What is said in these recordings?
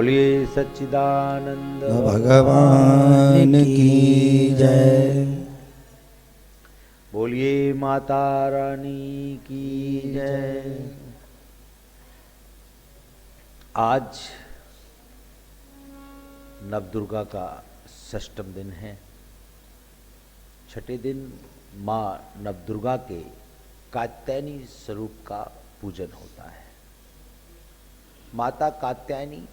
बोलिए सच्चिदानंद भगवान की जय। बोलिए माता रानी की जय। आज नवदुर्गा का षष्ठम दिन है। छठे दिन माँ नवदुर्गा के कात्यायनी स्वरूप का पूजन होता है। माता कात्यायनी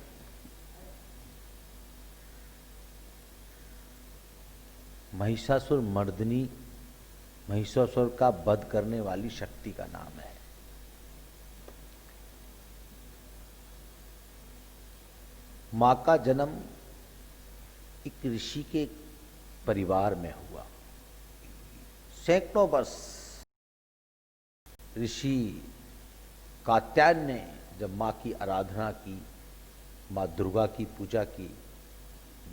महिषासुर मर्दिनी, महिषासुर का वध करने वाली शक्ति का नाम है। मां का जन्म एक ऋषि के परिवार में हुआ। सैकड़ों वर्ष ऋषि कात्यायन ने जब मां की आराधना की, मां दुर्गा की पूजा की,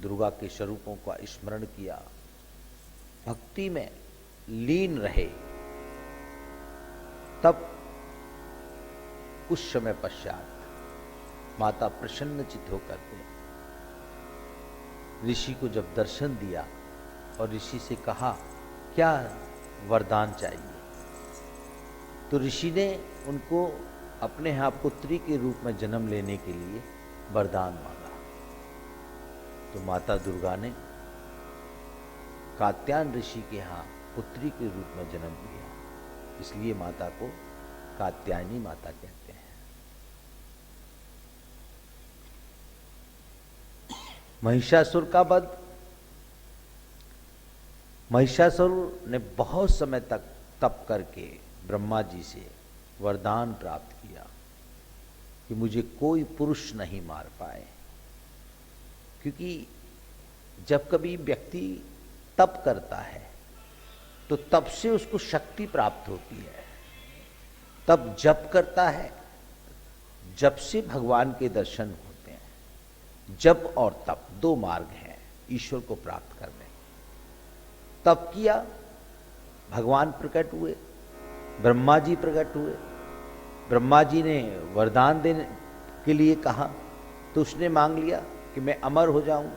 दुर्गा के स्वरूपों का स्मरण किया, भक्ति में लीन रहे, तब कुछ समय पश्चात माता प्रसन्नचित्त होकर के ऋषि को जब दर्शन दिया और ऋषि से कहा क्या वरदान चाहिए, तो ऋषि ने उनको अपने यहाँ पुत्री के रूप में जन्म लेने के लिए वरदान मांगा। तो माता दुर्गा ने कात्यायन ऋषि के यहाँ पुत्री के रूप में जन्म लिया, इसलिए माता को कात्यायनी माता कहते हैं। महिषासुर का वध। महिषासुर ने बहुत समय तक तप करके ब्रह्मा जी से वरदान प्राप्त किया कि मुझे कोई पुरुष नहीं मार पाए, क्योंकि जब कभी व्यक्ति तप करता है तो तप से उसको शक्ति प्राप्त होती है। तब जप करता है, जप से भगवान के दर्शन होते हैं। जप और तप दो मार्ग हैं ईश्वर को प्राप्त करने। तप किया, भगवान प्रकट हुए, ब्रह्मा जी प्रकट हुए। ब्रह्मा जी ने वरदान देने के लिए कहा तो उसने मांग लिया कि मैं अमर हो जाऊं,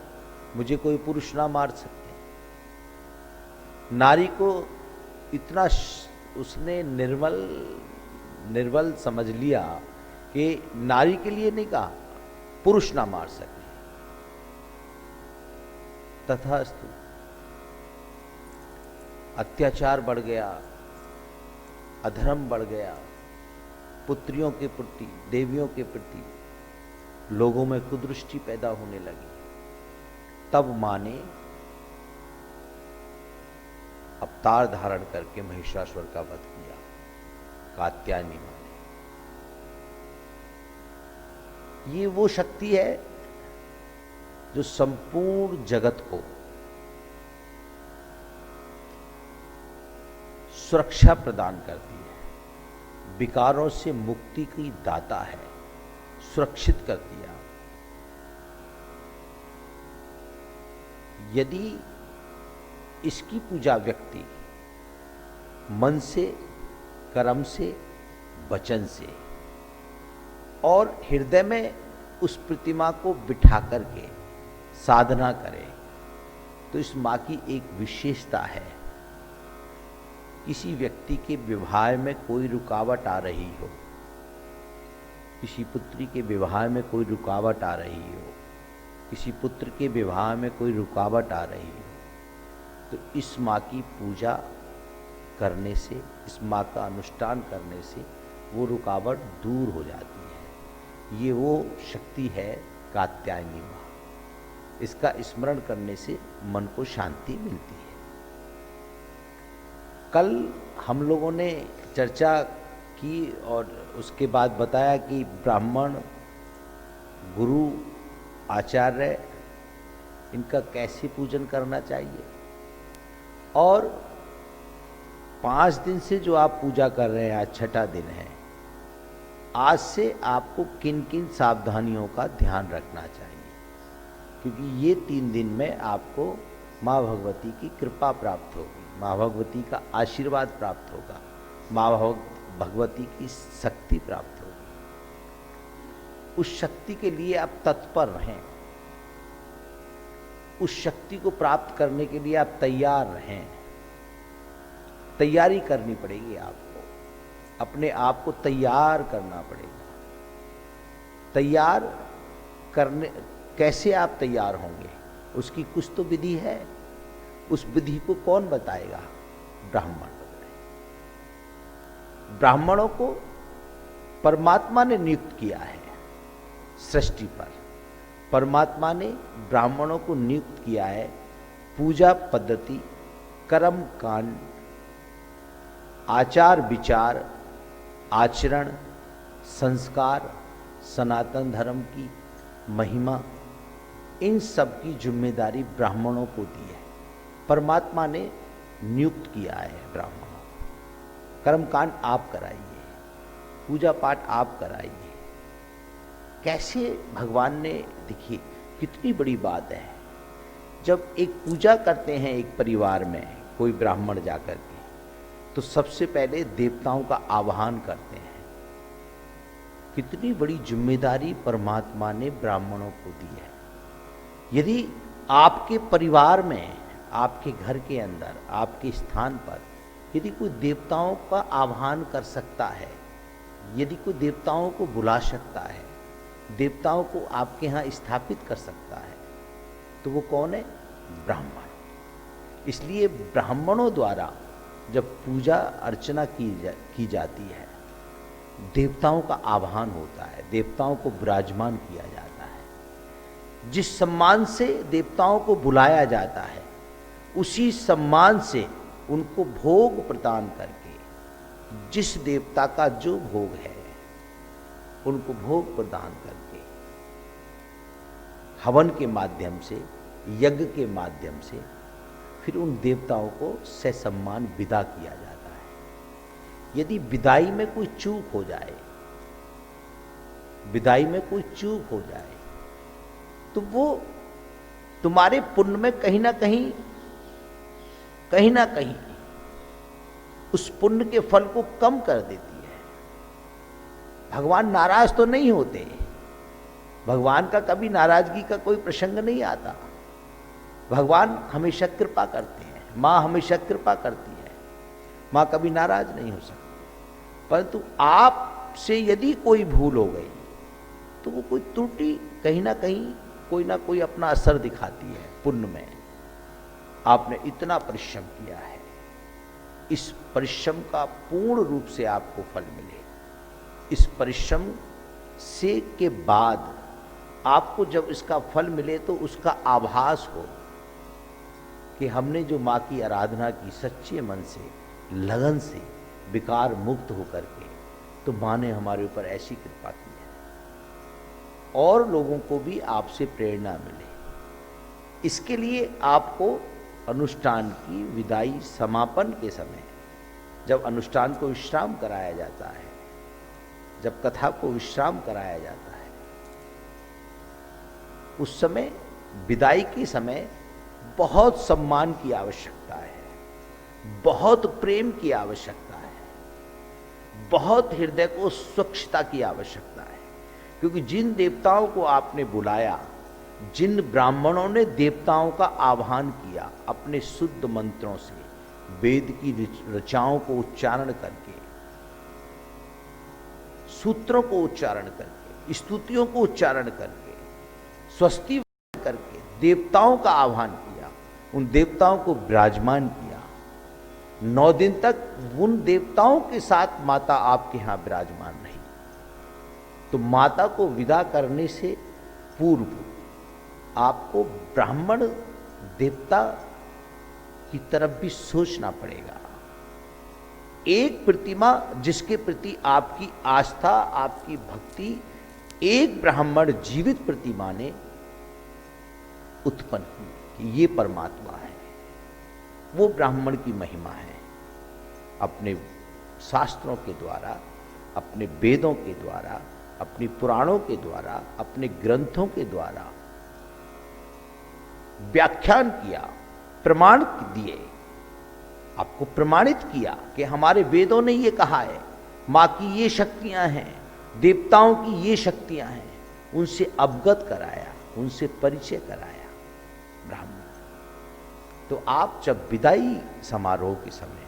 मुझे कोई पुरुष ना मार सके। नारी को इतना उसने निर्बल समझ लिया कि नारी के लिए नहीं कहा, पुरुष ना मार सके। तथास्तु अत्याचार बढ़ गया, अधर्म बढ़ गया, पुत्रियों के प्रति, देवियों के प्रति लोगों में कुदृष्टि पैदा होने लगी। तब मां ने अवतार धारण करके महिषासुर का वध किया, कात्यायनी मां ने। ये वो शक्ति है जो संपूर्ण जगत को सुरक्षा प्रदान करती है, विकारों से मुक्ति की दाता है, सुरक्षित करती है। यदि इसकी पूजा व्यक्ति मन से, कर्म से, वचन से और हृदय में उस प्रतिमा को बिठा करके साधना करे तो इस मां की एक विशेषता है। किसी व्यक्ति के विवाह में कोई रुकावट आ रही हो, किसी पुत्री के विवाह में कोई रुकावट आ रही हो, किसी पुत्र के विवाह में कोई रुकावट आ रही हो, तो इस मां की पूजा करने से, इस मां का अनुष्ठान करने से वो रुकावट दूर हो जाती है। ये वो शक्ति है कात्यायनी मां। इसका स्मरण करने से मन को शांति मिलती है। कल हम लोगों ने चर्चा की और उसके बाद बताया कि ब्राह्मण, गुरु, आचार्य, इनका कैसे पूजन करना चाहिए। और 5 दिन से जो आप पूजा कर रहे हैं, आज छठा दिन है, आज से आपको किन किन सावधानियों का ध्यान रखना चाहिए, क्योंकि ये 3 दिन में आपको माँ भगवती की कृपा प्राप्त होगी, माँ भगवती का आशीर्वाद प्राप्त होगा, माँ भगवती की शक्ति प्राप्त होगी। उस शक्ति के लिए आप तत्पर रहें, उस शक्ति को प्राप्त करने के लिए आप तैयार रहें। तैयारी करनी पड़ेगी आपको, अपने आप को तैयार करना पड़ेगा। तैयार करने, कैसे आप तैयार होंगे, उसकी कुछ तो विधि है। उस विधि को कौन बताएगा? ब्राह्मण। ब्राह्मणों को परमात्मा ने नियुक्त किया है सृष्टि पर। परमात्मा ने ब्राह्मणों को नियुक्त किया है पूजा पद्धति, कर्म कांड, आचार विचार, आचरण, संस्कार, सनातन धर्म की महिमा, इन सब की जिम्मेदारी ब्राह्मणों को दी है। परमात्मा ने नियुक्त किया है ब्राह्मणों को। कर्मकांड आप कराइए, पूजा पाठ आप कराइए। कैसे भगवान ने, देखिए कितनी बड़ी बात है। जब एक पूजा करते हैं एक परिवार में कोई ब्राह्मण जाकर के, तो सबसे पहले देवताओं का आवाहन करते हैं। कितनी बड़ी जिम्मेदारी परमात्मा ने ब्राह्मणों को दी है। यदि आपके परिवार में, आपके घर के अंदर, आपके स्थान पर यदि कोई देवताओं का आह्वान कर सकता है, यदि कोई देवताओं को बुला सकता है, देवताओं को आपके यहाँ स्थापित कर सकता है, तो वो कौन है? ब्राह्मण। इसलिए ब्राह्मणों द्वारा जब पूजा अर्चना की जाती है, देवताओं का आह्वान होता है, देवताओं को विराजमान किया जाता है। जिस सम्मान से देवताओं को बुलाया जाता है, उसी सम्मान से उनको भोग प्रदान करके, जिस देवता का जो भोग है उनको भोग प्रदान करके, हवन के माध्यम से, यज्ञ के माध्यम से, फिर उन देवताओं को ससम्मान विदा किया जाता है। यदि विदाई में कोई चूक हो जाए, विदाई में कोई चूक हो जाए, तो वो तुम्हारे पुण्य में कहीं ना कहीं उस पुण्य के फल को कम कर देती है। भगवान नाराज तो नहीं होते, भगवान का कभी नाराजगी का कोई प्रसंग नहीं आता। भगवान हमेशा कृपा करते हैं, माँ हमेशा कृपा करती है, माँ कभी नाराज नहीं हो सकती। परंतु आपसे यदि कोई भूल हो गई, तो वो कोई त्रुटि कहीं ना कोई अपना असर दिखाती है पुण्य में। आपने इतना परिश्रम किया है, इस परिश्रम का पूर्ण रूप से आपको फल मिले। इस परिश्रम से के बाद आपको जब इसका फल मिले, तो उसका आभास हो कि हमने जो माँ की आराधना की सच्चे मन से, लगन से, विकार मुक्त होकर के, तो माँ ने हमारे ऊपर ऐसी कृपा की है। और लोगों को भी आपसे प्रेरणा मिले। इसके लिए आपको अनुष्ठान की विदाई, समापन के समय, जब अनुष्ठान को विश्राम कराया जाता है, जब कथा को विश्राम कराया जाता है, उस समय, विदाई के समय बहुत सम्मान की आवश्यकता है, बहुत प्रेम की आवश्यकता है, बहुत हृदय को स्वच्छता की आवश्यकता है। क्योंकि जिन देवताओं को आपने बुलाया, जिन ब्राह्मणों ने देवताओं का आह्वान किया अपने शुद्ध मंत्रों से, वेद की ऋचाओं को उच्चारण करके, सूत्रों को उच्चारण करके, स्तुतियों को उच्चारण करके, स्वस्ति करके देवताओं का आह्वान किया, उन देवताओं को विराजमान किया। 9 दिन तक उन देवताओं के साथ माता आपके यहां विराजमान रही। तो माता को विदा करने से पूर्व आपको ब्राह्मण देवता की तरफ भी सोचना पड़ेगा। एक प्रतिमा जिसके प्रति आपकी आस्था, आपकी भक्ति, एक ब्राह्मण जीवित प्रतिमा ने उत्पन्न की कि ये परमात्मा है, वो ब्राह्मण की महिमा है। अपने शास्त्रों के द्वारा, अपने वेदों के द्वारा, अपनी पुराणों के द्वारा, अपने ग्रंथों के द्वारा व्याख्यान किया, प्रमाण दिए, आपको प्रमाणित किया कि हमारे वेदों ने ये कहा है, माँ की ये शक्तियां हैं, देवताओं की ये शक्तियां हैं, उनसे अवगत कराया, उनसे परिचय कराया ब्राह्मण। तो आप जब विदाई समारोह के समय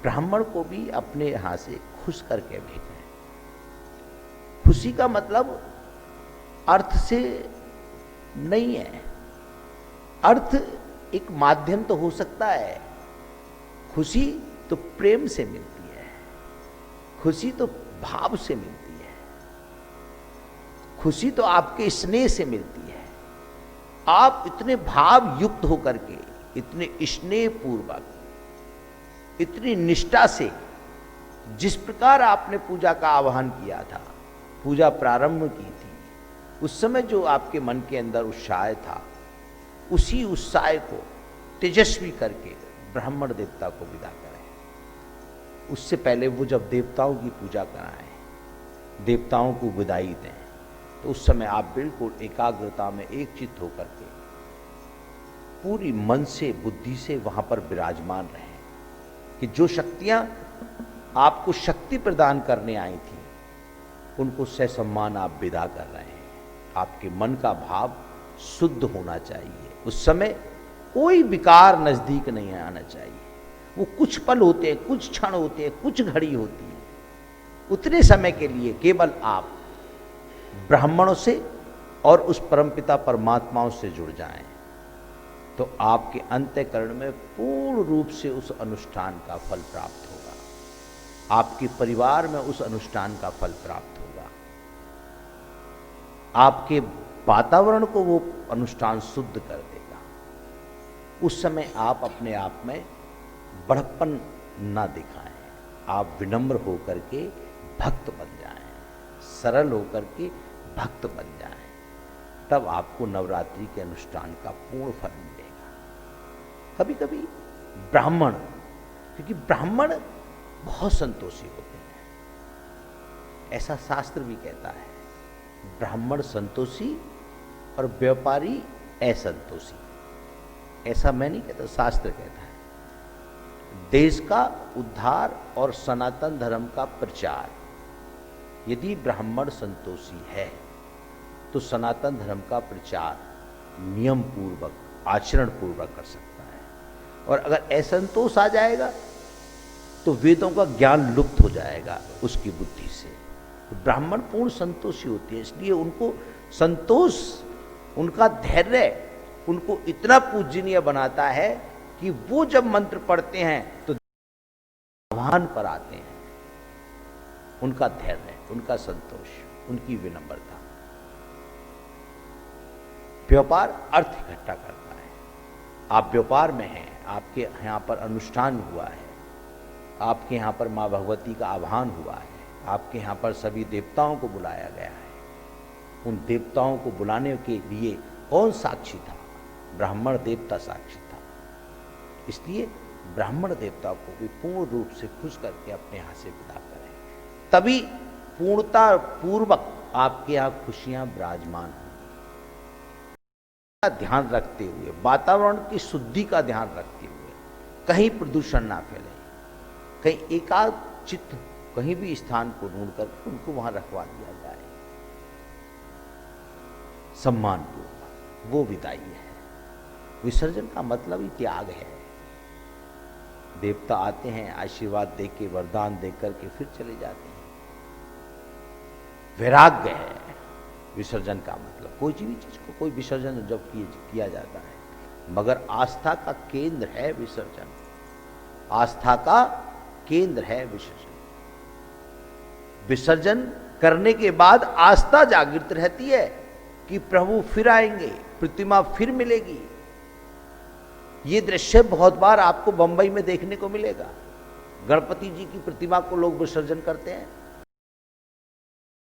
ब्राह्मण को भी अपने यहां से खुश करके भेजें। खुशी का मतलब अर्थ से नहीं है, अर्थ एक माध्यम तो हो सकता है। खुशी तो प्रेम से मिलती है, खुशी तो भाव से मिलती है, खुशी तो आपके स्नेह से मिलती है। आप इतने भाव युक्त होकर के, इतने स्नेह पूर्वक, इतनी निष्ठा से, जिस प्रकार आपने पूजा का आह्वान किया था, पूजा प्रारंभ की थी, उस समय जो आपके मन के अंदर उत्साह था, उसी उत्साह को तेजस्वी करके ब्राह्मण देवता को विदा करें। उससे पहले वो जब देवताओं की पूजा कराएं, देवताओं को विदाई दें, तो उस समय आप बिल्कुल एकाग्रता में एक चित्त होकर के पूरी मन से, बुद्धि से वहां पर विराजमान रहें कि जो शक्तियां आपको शक्ति प्रदान करने आई थी, उनको ससम्मान आप विदा कर रहे हैं। आपके मन का भाव शुद्ध होना चाहिए। उस समय कोई विकार नजदीक नहीं आना चाहिए। वो कुछ पल होते हैं, कुछ क्षण होते हैं, कुछ घड़ी होती है, उतने समय के लिए केवल आप ब्राह्मणों से और उस परमपिता परमात्माओं से जुड़ जाएं, तो आपके अंतःकरण में पूर्ण रूप से उस अनुष्ठान का फल प्राप्त होगा। आपके परिवार में उस अनुष्ठान का फल प्राप्त होगा। आपके वातावरण को वो अनुष्ठान शुद्ध कर देगा। उस समय आप अपने आप में बड़प्पन ना दिखाएं, आप विनम्र होकर के भक्त बन जाएं, सरल होकर के भक्त बन जाएं, तब आपको नवरात्रि के अनुष्ठान का पूर्ण फल मिलेगा। कभी कभी ब्राह्मण, क्योंकि ब्राह्मण बहुत संतोषी होते हैं, ऐसा शास्त्र भी कहता है, ब्राह्मण संतोषी और व्यापारी असंतोषी। ऐसा मैं नहीं कहता, शास्त्र कहता है। देश का उद्धार और सनातन धर्म का प्रचार, यदि ब्राह्मण संतोषी है तो सनातन धर्म का प्रचार नियम पूर्वक, आचरण पूर्वक कर सकता है। और अगर असंतोष आ जाएगा तो वेदों का ज्ञान लुप्त हो जाएगा उसकी बुद्धि से। तो ब्राह्मण पूर्ण संतोषी होती है, इसलिए उनको संतोष, उनका धैर्य उनको इतना पूजनीय बनाता है कि वो जब मंत्र पढ़ते हैं तो आह्वान पर आते हैं। उनका धैर्य, उनका संतोष, उनकी विनम्रता। व्यापार अर्थ इकट्ठा करता है। आप व्यापार में हैं, आपके यहाँ पर अनुष्ठान हुआ है, आपके यहाँ पर माँ भगवती का आह्वान हुआ है, आपके यहाँ पर सभी देवताओं को बुलाया गया है। उन देवताओं को बुलाने के लिए कौन साक्षी था? ब्राह्मण देवता साक्षी था। इसलिए ब्राह्मण देवता को भी पूर्ण रूप से खुश करके अपने यहाँ से विदा करें, तभी पूर्णता पूर्वक आपके यहाँ खुशियां विराजमान होंगी। ध्यान रखते हुए, वातावरण की शुद्धि का ध्यान रखते हुए, कहीं प्रदूषण ना फैले, कहीं एकाग्र चित्त कहीं भी स्थान को ढूंढकर उनको वहां रखवा दिया जाए सम्मान पूर्वक। वो विदाई है। विसर्जन का मतलब ही त्याग है। देवता आते हैं, आशीर्वाद देके, वरदान देकर के फिर चले जाते हैं। वैराग्य है विसर्जन का मतलब। कोई भी चीज को, कोई विसर्जन जब किया जाता है, मगर आस्था का केंद्र है विसर्जन। आस्था का केंद्र है विसर्जन। विसर्जन करने के बाद आस्था जागृत रहती है कि प्रभु फिर आएंगे, प्रतिमा फिर मिलेगी। ये दृश्य बहुत बार आपको बंबई में देखने को मिलेगा। गणपति जी की प्रतिमा को लोग विसर्जन करते हैं,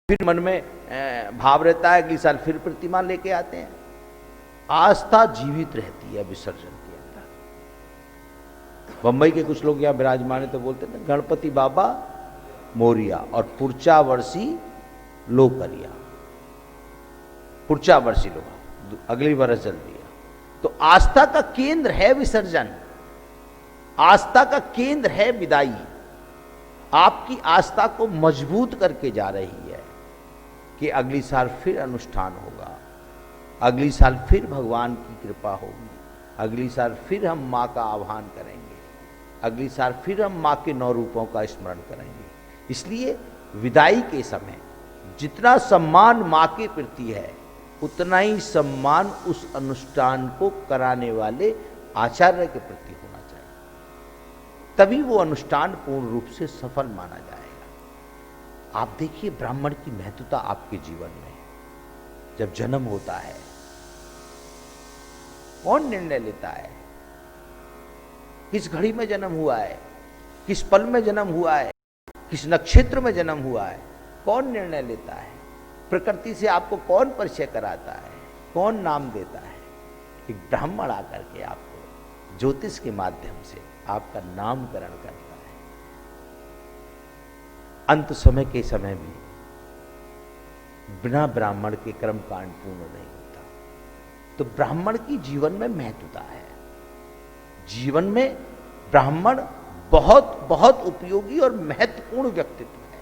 फिर मन में भाव रहता है कि साल फिर प्रतिमा लेके आते हैं। आस्था जीवित रहती है विसर्जन के अंदर। बंबई के कुछ लोग यहाँ विराजमान है तो बोलते हैं गणपति बाबा मोरिया और पुरचा वर्षी लो करिया, पुरचा वर्षी लो, अगली बरस जल्दी। तो आस्था का केंद्र है विसर्जन, आस्था का केंद्र है विदाई। आपकी आस्था को मजबूत करके जा रही है। कि अगली साल फिर अनुष्ठान होगा, अगली साल फिर भगवान की कृपा होगी, अगली साल फिर हम माँ का आह्वान करेंगे, अगली साल फिर हम माँ के 9 रूपों का स्मरण करेंगे। इसलिए विदाई के समय जितना सम्मान माँ के प्रति है, उतना ही सम्मान उस अनुष्ठान को कराने वाले आचार्य के प्रति होना चाहिए, तभी वो अनुष्ठान पूर्ण रूप से सफल माना जाएगा। आप देखिए ब्राह्मण की महत्वता आपके जीवन में। जब जन्म होता है, कौन निर्णय लेता है? किस घड़ी में जन्म हुआ है, किस पल में जन्म हुआ है, किस नक्षत्र में जन्म हुआ है, कौन निर्णय लेता है? प्रकृति से आपको कौन परिचय कराता है, कौन नाम देता है? एक ब्राह्मण आकर के आपको ज्योतिष के माध्यम से आपका नामकरण करता है। अंत समय के समय भी बिना ब्राह्मण के कर्म कांड पूर्ण नहीं होता। तो ब्राह्मण की जीवन में महत्वता है। जीवन में ब्राह्मण बहुत बहुत उपयोगी और महत्वपूर्ण व्यक्तित्व है,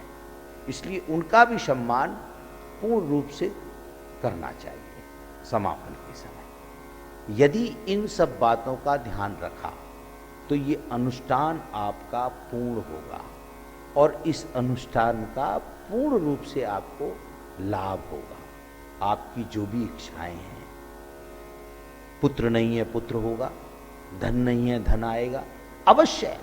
इसलिए उनका भी सम्मान पूर्ण रूप से करना चाहिए समापन के समय। यदि इन सब बातों का ध्यान रखा तो ये अनुष्ठान आपका पूर्ण होगा और इस अनुष्ठान का पूर्ण रूप से आपको लाभ होगा। आपकी जो भी इच्छाएं हैं, पुत्र नहीं है पुत्र होगा, धन नहीं है धन आएगा, अवश्य,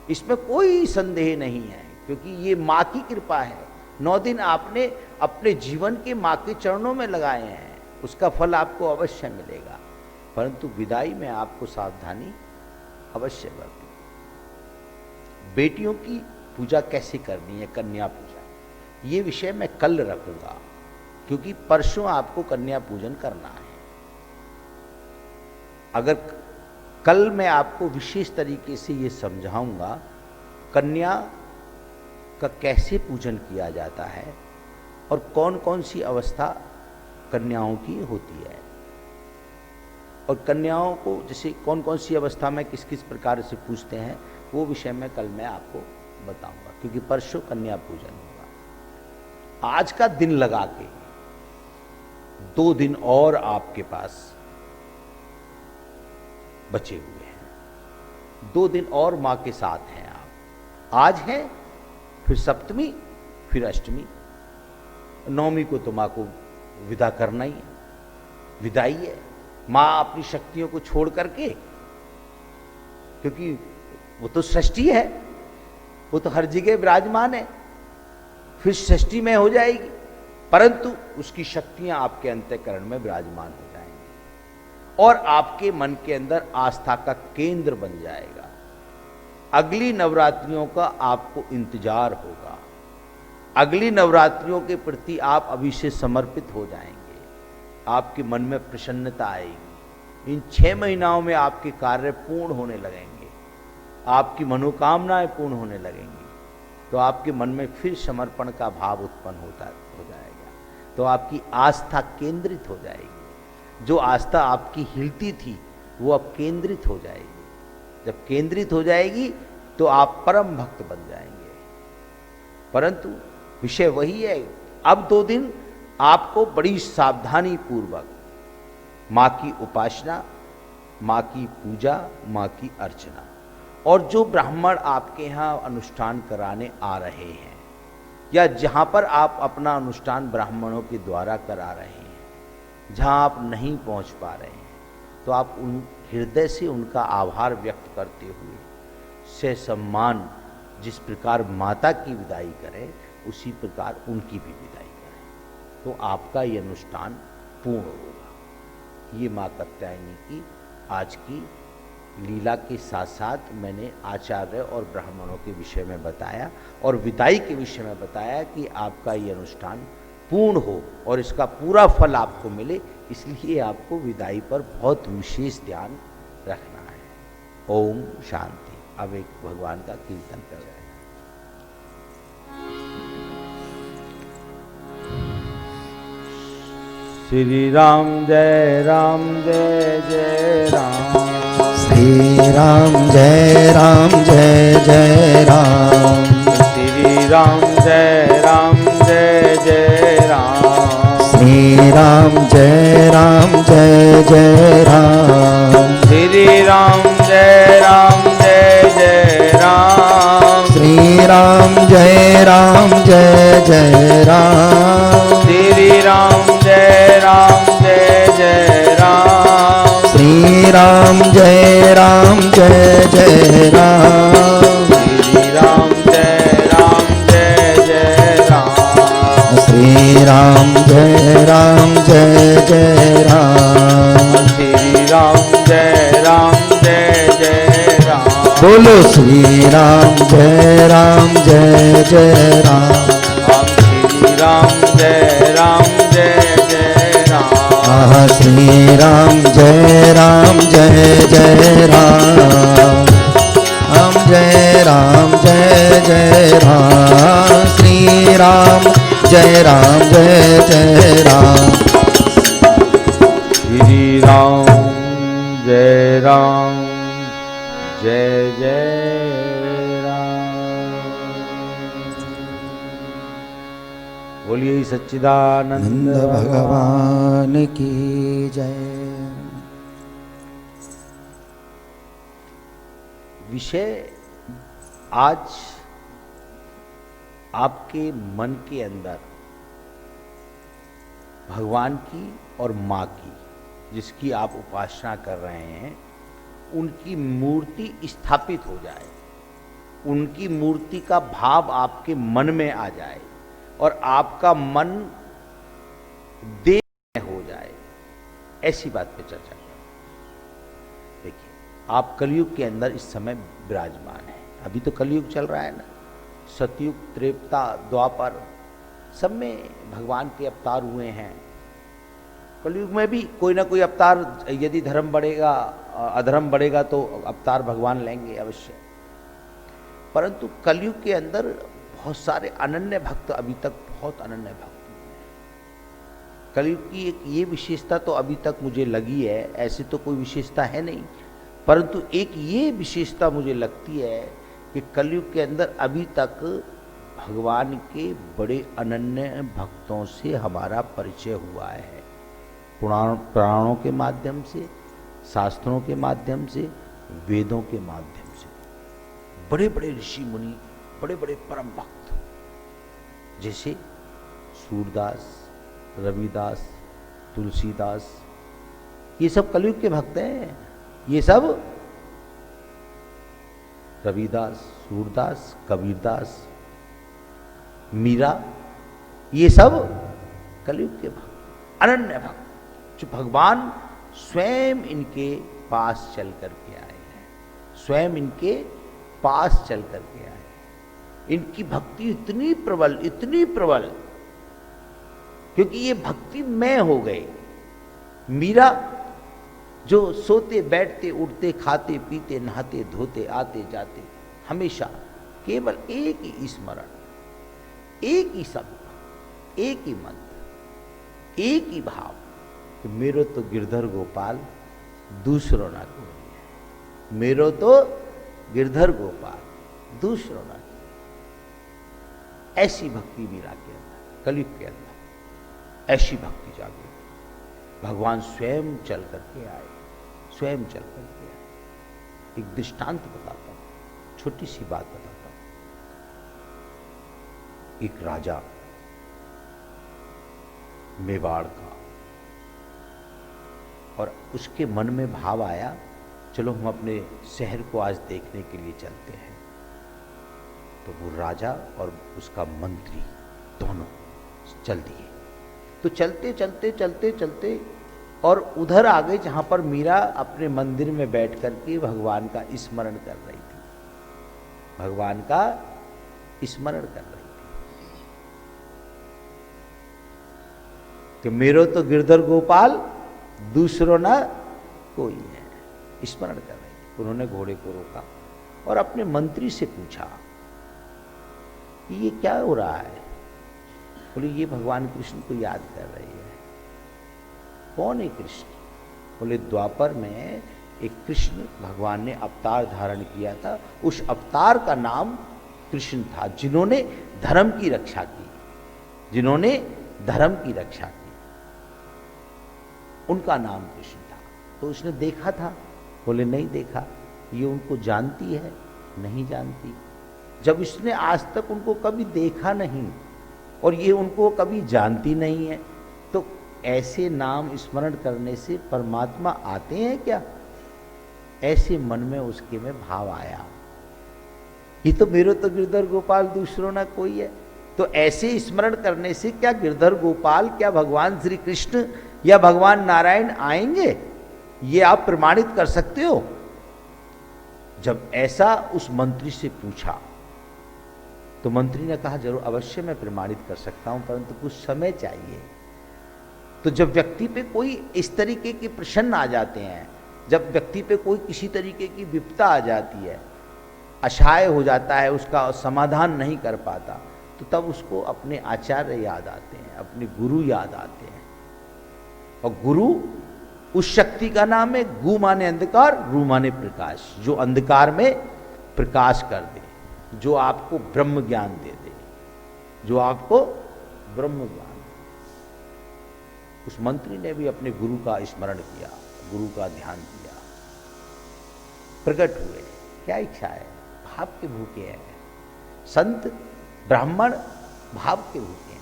इसमें कोई संदेह नहीं है, क्योंकि ये माँ की कृपा है। 9 दिन आपने अपने जीवन के माँ के चरणों में लगाए हैं, उसका फल आपको अवश्य मिलेगा। परंतु विदाई में आपको सावधानी अवश्य बरतनी। बेटियों की पूजा कैसे करनी है, कन्या पूजा, ये विषय मैं कल रखूंगा, क्योंकि परसों आपको कन्या पूजन करना है। अगर कल मैं आपको विशेष तरीके से ये समझाऊंगा कन्या का कैसे पूजन किया जाता है और कौन कौन सी अवस्था कन्याओं की होती है, और कन्याओं को जैसे कौन कौन सी अवस्था में किस किस प्रकार से पूजते हैं, वो विषय में कल मैं आपको बताऊंगा, क्योंकि परसों कन्या पूजन होगा। आज का दिन लगा के 2 दिन और आपके पास बचे हुए हैं। 2 दिन और माँ के साथ हैं आप। आज है, फिर सप्तमी, फिर अष्टमी, नवमी को तो माँ को विदा करना ही है, विदाई है। माँ अपनी शक्तियों को छोड़ करके, क्योंकि वो तो सृष्टि है, वो तो हर जगह विराजमान है, फिर सृष्टि में हो जाएगी, परंतु उसकी शक्तियां आपके अंतःकरण में विराजमान हो जाएंगी और आपके मन के अंदर आस्था का केंद्र बन जाएगा। अगली नवरात्रियों का आपको इंतजार होगा, अगली नवरात्रियों के प्रति आप अभी से समर्पित हो जाएंगे, आपके मन में प्रसन्नता आएगी। इन 6 महीनों में आपके कार्य पूर्ण होने लगेंगे, आपकी मनोकामनाएं पूर्ण होने लगेंगी, तो आपके मन में फिर समर्पण का भाव उत्पन्न हो जाएगा, तो आपकी आस्था केंद्रित हो जाएगी। जो आस्था आपकी हिलती थी वो अब केंद्रित हो जाएगी। जब केंद्रित हो जाएगी तो आप परम भक्त बन जाएंगे। परंतु विषय वही है, अब 2 दिन आपको बड़ी सावधानी पूर्वक माँ की उपासना, माँ की पूजा, माँ की अर्चना, और जो ब्राह्मण आपके यहाँ अनुष्ठान कराने आ रहे हैं या जहाँ पर आप अपना अनुष्ठान ब्राह्मणों के द्वारा करा रहे हैं, जहाँ आप नहीं पहुँच पा रहे हैं, तो आप उन हृदय से उनका आभार व्यक्त करते हुए से सम्मान, जिस प्रकार माता की विदाई करें उसी प्रकार उनकी भी विदाई करें, तो आपका ये अनुष्ठान पूर्ण होगा। ये माँ कात्यायनी की आज की लीला के साथ साथ मैंने आचार्य और ब्राह्मणों के विषय में बताया और विदाई के विषय में बताया कि आपका ये अनुष्ठान पूर्ण हो और इसका पूरा फल आपको मिले, इसलिए आपको विदाई पर बहुत विशेष ध्यान रखना है। ओम शांति। अब एक भगवान का कीर्तन कर रहे हैं। श्री राम जय जय राम, श्री राम जय राम, श्री राम जय जय राम। राम जय जय राम। श्री राम जय जय राम। श्री राम जय जय राम। श्री राम जय जय राम। श्री राम जय जय राम। श्री राम जय जय राम। श्री राम जय जय राम। श्री राम जय जय राम। बोलो श्री राम जय जय राम। श्री राम जय जय राम। आहा श्री राम जय जय राम। हम जय जय राम। श्री राम जय जय राम। श्री राम जय जय राम। बोलिए सच्चिदानंद नंद भगवान की जय। विषय आज आपके मन के अंदर भगवान की और माँ की, जिसकी आप उपासना कर रहे हैं, उनकी मूर्ति स्थापित हो जाए, उनकी मूर्ति का भाव आपके मन में आ जाए और आपका मन देह में हो जाए, ऐसी बात पे चर्चा करें। देखिए, आप कलयुग के अंदर इस समय विराजमान हैं। अभी तो कलयुग चल रहा है ना, सतयुग, त्रेता, द्वापर, सब में भगवान के अवतार हुए हैं। कलयुग में भी कोई ना कोई अवतार, यदि धर्म बढ़ेगा, अधर्म बढ़ेगा तो अवतार भगवान लेंगे अवश्य। परंतु कलयुग के अंदर बहुत सारे अनन्य भक्त, अभी तक बहुत अनन्य भक्त हैं। कलयुग की एक ये विशेषता तो अभी तक मुझे लगी है, ऐसी तो कोई विशेषता है नहीं, परंतु एक ये विशेषता मुझे लगती है कि कलयुग के अंदर अभी तक भगवान के बड़े अनन्य भक्तों से हमारा परिचय हुआ है। पुराणों के माध्यम से, शास्त्रों के माध्यम से, वेदों के माध्यम से बड़े बड़े ऋषि मुनि, बड़े बड़े परम भक्त, जैसे सूरदास, रविदास, तुलसीदास, ये सब कलयुग के भक्त हैं। ये सब रविदास, सूरदास, कबीरदास, मीरा, ये सब कलयुग के भक्त, अनन्य भक्त, जो भगवान स्वयं इनके पास चल करके आए हैं, स्वयं इनके पास चल करके आए। इनकी भक्ति इतनी प्रबल, क्योंकि ये भक्ति में हो गए। मीरा जो सोते बैठते उठते खाते पीते नहाते धोते आते जाते हमेशा केवल एक ही स्मरण, एक ही शब्द, एक ही मंत्र, एक ही भाव कि मेरो तो गिरधर गोपाल दूसरो ना कोई, मेरो तो गिरधर गोपाल दूसरो ना कोई। ऐसी भक्ति मीरा के अंदर, कलयुग के अंदर ऐसी भक्ति जागी। भगवान स्वयं चल करके आए, स्वयं चल करके आए। एक दृष्टांत बताता हूं, छोटी सी बात बताता हूं। एक राजा मेवाड़ का, और उसके मन में भाव आया, चलो हम अपने शहर को आज देखने के लिए चलते हैं। तो वो राजा और उसका मंत्री दोनों चल दिए। तो चलते चलते चलते चलते और उधर आ गए जहां पर मीरा अपने मंदिर में बैठ करके भगवान का स्मरण कर रही थी, भगवान का स्मरण कर रही थी कि मेरो तो गिरधर गोपाल दूसरो ना कोई है, स्मरण कर रही थी। उन्होंने घोड़े को रोका और अपने मंत्री से पूछा कि ये क्या हो रहा है। बोले ये भगवान कृष्ण को याद कर रही है। कौन है कृष्ण? बोले द्वापर में एक कृष्ण भगवान ने अवतार धारण किया था, उस अवतार का नाम कृष्ण था, जिन्होंने धर्म की रक्षा की, जिन्होंने धर्म की रक्षा की। उनका नाम कृष्ण था। तो उसने देखा था? बोले नहीं देखा। ये उनको जानती है? नहीं जानती। जब इसने आज तक उनको कभी देखा नहीं और ये उनको कभी जानती नहीं है, तो ऐसे नाम स्मरण करने से परमात्मा आते हैं क्या? ऐसे मन में उसके में भाव आया, ये तो मेरो तो गिरधर गोपाल दूसरों ना कोई है। तो ऐसे स्मरण करने से क्या गिरधर गोपाल, क्या भगवान श्री कृष्ण या भगवान नारायण आएंगे? ये आप प्रमाणित कर सकते हो? जब ऐसा उस मंत्री से पूछा तो मंत्री ने कहा जरूर अवश्य मैं प्रमाणित कर सकता हूं, परंतु कुछ समय चाहिए। तो जब व्यक्ति पे कोई इस तरीके के प्रश्न आ जाते हैं, जब व्यक्ति पे कोई किसी तरीके की विपदा आ जाती है, असहाय हो जाता है, उसका समाधान नहीं कर पाता, तो तब उसको अपने आचार्य याद आते हैं, अपने गुरु याद आते हैं। और गुरु उस शक्ति का नाम है, गु माने अंधकार, रू माने प्रकाश, जो अंधकार में प्रकाश कर दे, जो आपको ब्रह्म ज्ञान दे दे, जो आपको ब्रह्म ज्ञान। उस मंत्री ने भी अपने गुरु का स्मरण किया, गुरु का ध्यान किया, प्रकट हुए। क्या इच्छा है? भाव के भूखे हैं। संत ब्राह्मण भाव के भूखे हैं,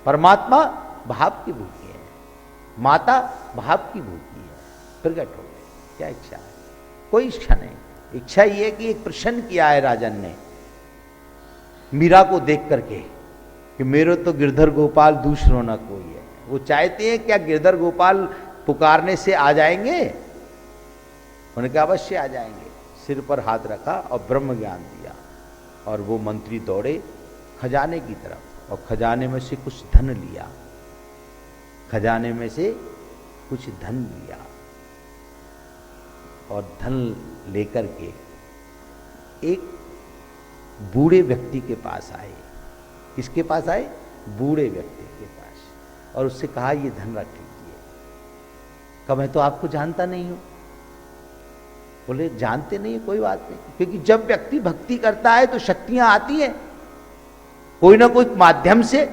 परमात्मा भाव के भूखे हैं, माता भाव की भूखी है, प्रकट हो गए। क्या इच्छा है? कोई इच्छा नहीं। इच्छा ये है कि एक प्रश्न किया है राजन ने मीरा को देख करके कि मेरो तो गिरधर गोपाल दूसरों ना कोई है। वो चाहते हैं क्या गिरधर गोपाल पुकारने से आ जाएंगे? उन्होंने कहा अवश्य आ जाएंगे। सिर पर हाथ रखा और ब्रह्म ज्ञान दिया, और वो मंत्री दौड़े खजाने की तरफ, और खजाने में से कुछ धन लिया, खजाने में से कुछ धन लिया, और धन लेकर के एक बूढ़े व्यक्ति के पास आए। किसके पास आए? बूढ़े व्यक्ति के पास, और उससे कहा ये धन रख लीजिए। कहा मैं तो आपको जानता नहीं हूं। बोले जानते नहीं है, कोई बात नहीं, क्योंकि जब व्यक्ति भक्ति करता है तो शक्तियां आती हैं कोई ना कोई माध्यम से।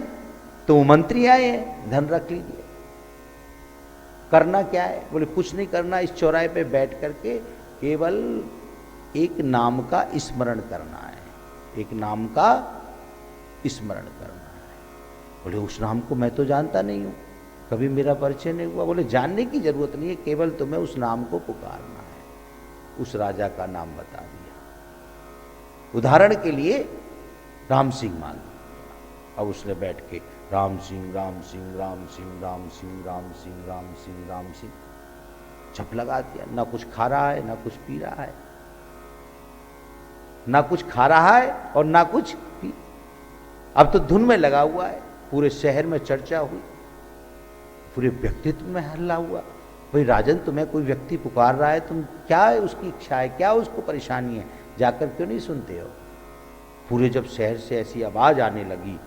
तो वो मंत्री आए हैं, धन रख लीजिए। करना क्या है? बोले कुछ नहीं करना, इस चौराहे पे बैठ करके केवल एक नाम का स्मरण करना है, एक नाम का स्मरण करना है। बोले उस नाम को मैं तो जानता नहीं हूं, कभी मेरा परिचय नहीं हुआ। बोले जानने की जरूरत नहीं है, केवल तुम्हें उस नाम को पुकारना है। उस राजा का नाम बता दिया। उदाहरण के लिए राम सिंह मान लिया। अब उसने बैठ के राम सिंह राम सिंह राम सिंह राम सिंह राम सिंह राम सिंह राम सिंह जप लगा दिया। ना कुछ खा रहा है, ना कुछ पी रहा है, ना कुछ खा रहा है और ना कुछ पी। अब तो धुन में लगा हुआ है। पूरे शहर में चर्चा हुई, पूरे व्यक्तित्व में हल्ला हुआ। भाई राजन, तुम्हें कोई व्यक्ति पुकार रहा है, तुम क्या है उसकी इच्छा है, क्या उसको परेशानी है, जाकर क्यों नहीं सुनते हो? पूरे जब शहर से ऐसी आवाज आने लगी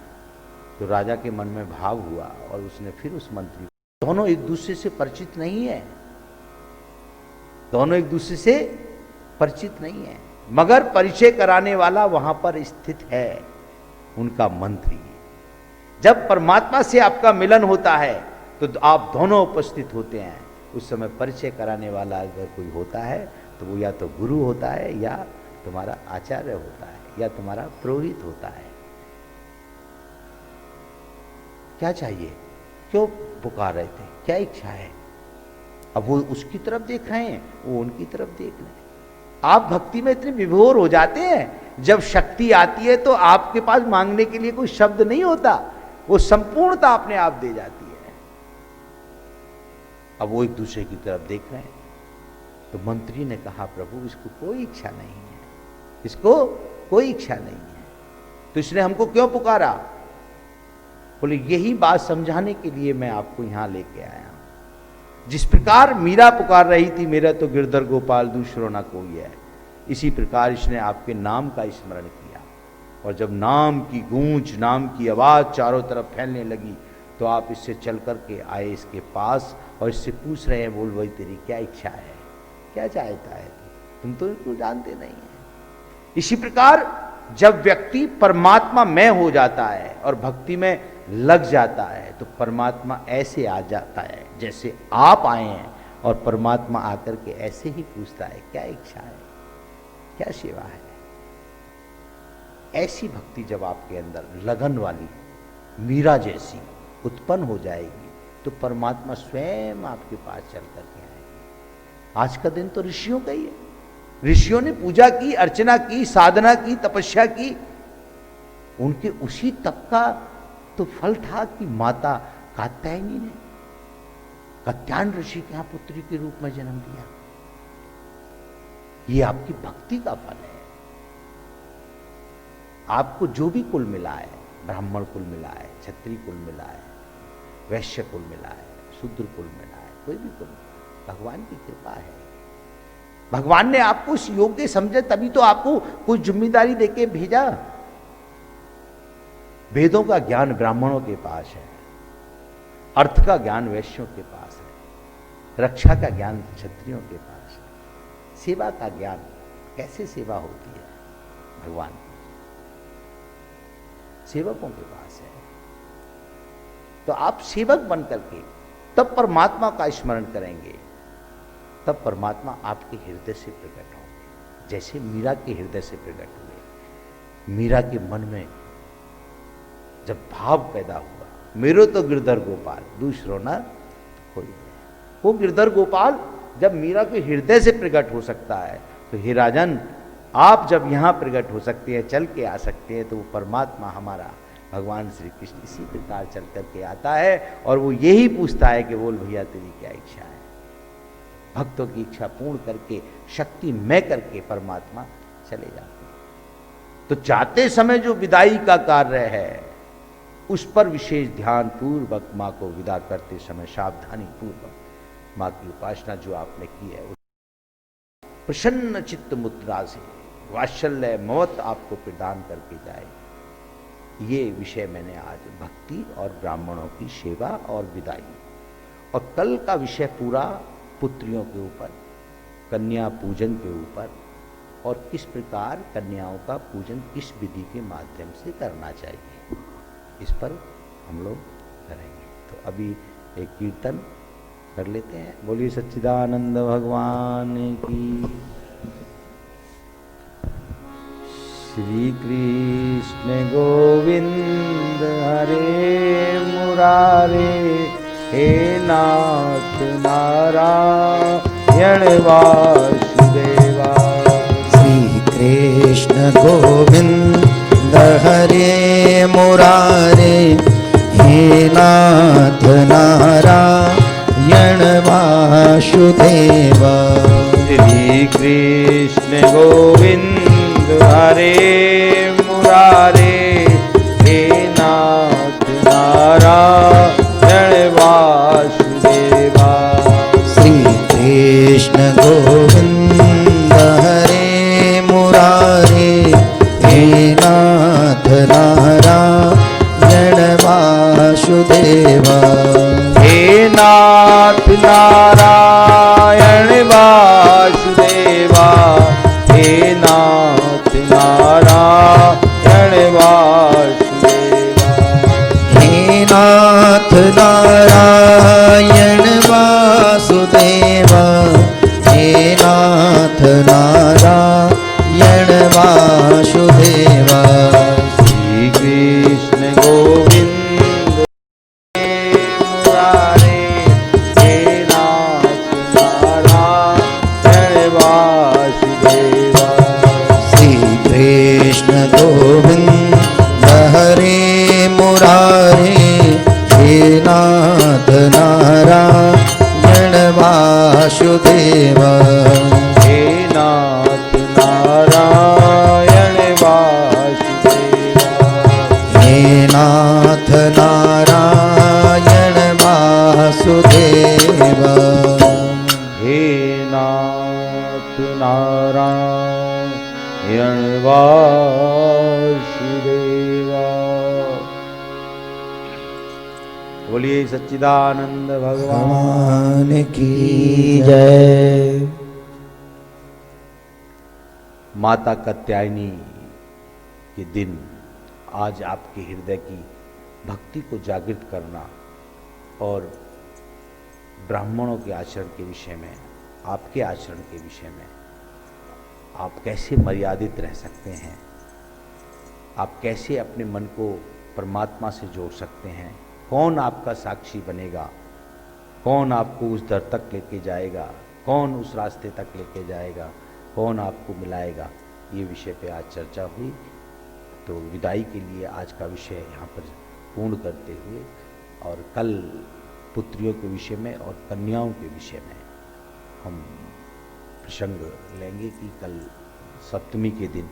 तो राजा के मन में भाव हुआ, और उसने फिर उस मंत्री, दोनों एक दूसरे से परिचित नहीं है, दोनों एक दूसरे से परिचित नहीं है, मगर परिचय कराने वाला वहां पर स्थित है, उनका मंत्री। जब परमात्मा से आपका मिलन होता है तो आप दोनों उपस्थित होते हैं। उस समय परिचय कराने वाला अगर कोई होता है तो वो या तो गुरु होता है, या तुम्हारा आचार्य होता है, या तुम्हारा पुरोहित होता है। क्या चाहिए? क्यों पुकार रहे थे? क्या इच्छा है? अब वो उसकी तरफ देख रहे हैं, वो उनकी तरफ देख रहे हैं। आप भक्ति में इतने विभोर हो जाते हैं, जब शक्ति आती है तो आपके पास मांगने के लिए कोई शब्द नहीं होता, वो संपूर्णता अपने आप दे जाती है। अब वो एक दूसरे की तरफ देख रहे हैं। तो मंत्री ने कहा प्रभु इसको कोई इच्छा नहीं है, इसको कोई इच्छा नहीं है, तो इसने हमको क्यों पुकारा? बोले यही बात समझाने के लिए मैं आपको यहां लेके आया हूं। जिस प्रकार मीरा पुकार रही थी मेरा तो गिरधर गोपाल दूसरों ना कोई है, इसी प्रकार इसने आपके नाम का स्मरण किया। और जब नाम की गूंज, नाम की आवाज चारों तरफ फैलने लगी तो आप इससे चल करके आए इसके पास, और इससे पूछ रहे हैं बोल भाई तेरी क्या इच्छा है, क्या चाहता है? तुम तो इसको जानते नहीं है। इसी प्रकार जब व्यक्ति परमात्मा में हो जाता है और भक्ति में लग जाता है तो परमात्मा ऐसे आ जाता है जैसे आप आए हैं, और परमात्मा आकर के ऐसे ही पूछता है क्या इच्छा है, क्या सेवा है। ऐसी भक्ति जब आपके अंदर लगन वाली मीरा जैसी उत्पन्न हो जाएगी तो परमात्मा स्वयं आपके पास चल करके आएगा। आज का दिन तो ऋषियों का ही है। ऋषियों ने पूजा की, अर्चना की, साधना की, तपस्या की। उनके उसी तप का तो फल था कि माता कात्यायनी ने कात्यायन ऋषि के यहां पुत्री के रूप में जन्म लिया। ये आपकी भक्ति का फल है। आपको जो भी कुल मिला है, ब्राह्मण कुल मिला है, क्षत्रिय कुल मिला है, वैश्य कुल मिला है, शूद्र कुल मिला है, कोई भी कुल, भगवान की कृपा है। भगवान ने आपको इस योग्य समझे तभी तो आपको कुछ जिम्मेदारी देके भेजा। वेदों का ज्ञान ब्राह्मणों के पास है, अर्थ का ज्ञान वैश्यों के पास है, रक्षा का ज्ञान क्षत्रियों के पास है, सेवा का ज्ञान कैसे सेवा होती है भगवान की सेवकों के पास है। तो आप सेवक बन करके तब परमात्मा का स्मरण करेंगे, तब परमात्मा आपके हृदय से प्रकट होंगे, जैसे मीरा के हृदय से प्रकट हुए। मीरा के मन में जब भाव पैदा हुआ, मेरो तो गिरधर गोपाल दूसरो ना कोई नहीं। वो गिरधर गोपाल जब मीरा के हृदय से प्रकट हो सकता है तो हे राजन, आप जब यहां प्रकट हो सकते हैं, चल के आ सकते हैं, तो वो परमात्मा हमारा भगवान श्री कृष्ण इसी प्रकार चल करके आता है और वो यही पूछता है कि बोल भैया तेरी क्या इच्छा है। भक्तों की इच्छा पूर्ण करके, शक्ति में करके परमात्मा चले जाते हैं। तो जाते समय जो विदाई का कार्य है उस पर विशेष ध्यान पूर्वक मां को विदा करते समय सावधानी पूर्वक मां की उपासना जो आपने की है प्रसन्न चित्त मुद्रा से वात्सल्य ममत आपको प्रदान करके जाए। ये विषय मैंने आज भक्ति और ब्राह्मणों की सेवा और विदाई, और कल का विषय पूरा पुत्रियों के ऊपर, कन्या पूजन के ऊपर, और किस प्रकार कन्याओं का पूजन किस विधि के माध्यम से करना चाहिए, इस पर हम लोग करेंगे। तो अभी एक कीर्तन कर लेते हैं। बोलिए सच्चिदानंद भगवान की। श्री कृष्ण गोविंद हरे मुरारे, हे नाथ नारायण वासुदेवा। श्री कृष्ण गोविंद हरे मुरारे, हे नाथ नारायण वासुदेवा। श्री कृष्ण गोविंद हरे मुरारे, हे नाथ नारायण वासुदेवा। श्री कृष्ण गोविंद हरे मुरारे, हे नाथ नारायण वासुदेवा। हे नाथ नारायण वासुदेवा, हे नाथ नारायण वासुदेवा। हे नाथ नारायण वासुदेवा, हे नाथ नारायण वासुदेवा। श्री कृष्ण गोविंद मुरारे, हे नाथ नारायण वासुदेवा। श्री कृष्ण गोविंद हरे मुरारे, हे नाथ नारायण वासुदेवा। हे नाथ नारायण वासुदेवा। हे नाथ नारायण वासुदेवा। हे नाथ नारायण वासुदेवा। बोलिए सच्चिदानंद भगवान भगवान की जय। माता कात्यायनी के दिन आज आपके हृदय की भक्ति को जागृत करना और ब्राह्मणों के आचरण के विषय में, आपके आचरण के विषय में, आप कैसे मर्यादित रह सकते हैं, आप कैसे अपने मन को परमात्मा से जोड़ सकते हैं, कौन आपका साक्षी बनेगा, कौन आपको उस दर तक लेके जाएगा, कौन उस रास्ते तक लेके जाएगा, कौन आपको मिलाएगा, ये विषय पे आज चर्चा हुई। तो विदाई के लिए आज का विषय यहाँ पर पूर्ण करते हुए और कल पुत्रियों के विषय में और कन्याओं के विषय में हम प्रसंग लेंगे कि कल सप्तमी के दिन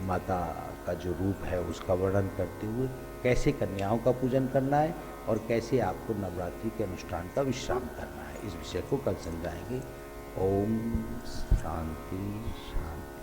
माता का जो रूप है उसका वर्णन करते हुए कैसे कन्याओं का पूजन करना है और कैसे आपको नवरात्रि के अनुष्ठान का विश्राम करना है, इस विषय को कल समझाएंगे। ओम शांति शांति।